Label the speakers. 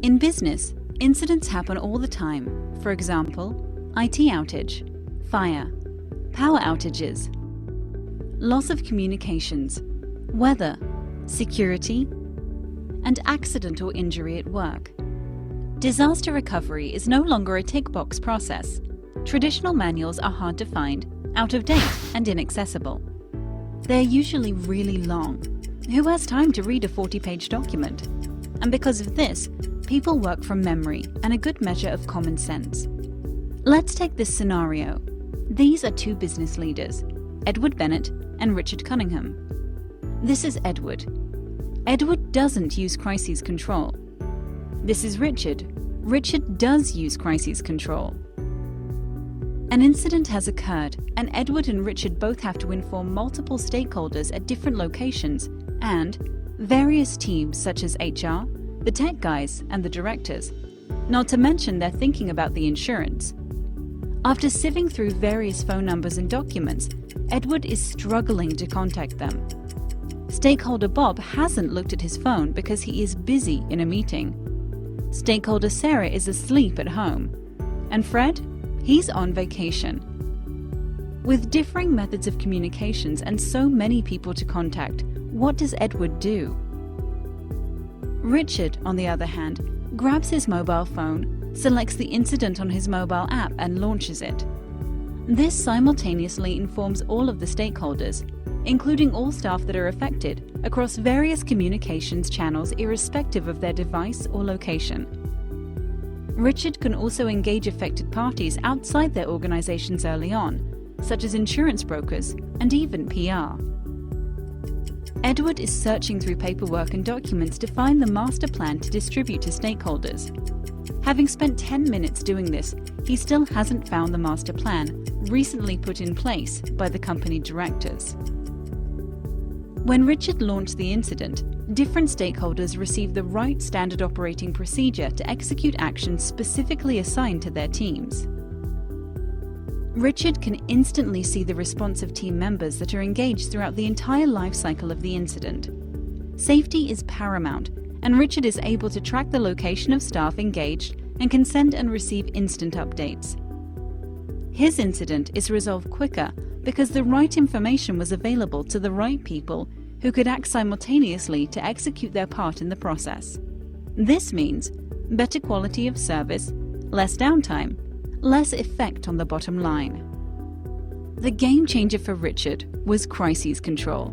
Speaker 1: In business, incidents happen all the time. For example, IT outage, fire, power outages, loss of communications, weather, security, and accident or injury at work. Disaster recovery is no longer a tick box process. Traditional manuals are hard to find, out of date, and inaccessible. They're usually really long. Who has time to read a 40-page document? And because of this, people work from memory and a good measure of common sense. Let's take this scenario. These are two business leaders, Edward Bennett and Richard Cunningham. This is Edward. Edward doesn't use crisis control. This is Richard. Richard does use crisis control. An incident has occurred, and Edward and Richard both have to inform multiple stakeholders at different locations and various teams such as HR, the tech guys, and the directors. Not to mention they're thinking about the insurance. After sieving through various phone numbers and documents, Edward is struggling to contact them. Stakeholder Bob hasn't looked at his phone because he is busy in a meeting. Stakeholder Sarah is asleep at home. And Fred? He's on vacation. With differing methods of communications and so many people to contact, what does Edward do? Richard, on the other hand, grabs his mobile phone, selects the incident on his mobile app and launches it. This simultaneously informs all of the stakeholders, including all staff that are affected, across various communications channels irrespective of their device or location. Richard can also engage affected parties outside their organizations early on, such as insurance brokers and even PR. Edward is searching through paperwork and documents to find the master plan to distribute to stakeholders. Having spent 10 minutes doing this, he still hasn't found the master plan, recently put in place by the company directors. When Richard launched the incident, different stakeholders received the right standard operating procedure to execute actions specifically assigned to their teams. Richard can instantly see the response of team members that are engaged throughout the entire life cycle of the incident. Safety is paramount, and Richard is able to track the location of staff engaged and can send and receive instant updates. His incident is resolved quicker because the right information was available to the right people who could act simultaneously to execute their part in the process. This means better quality of service, less downtime, less effect on the bottom line. The game changer for Richard was crisis control.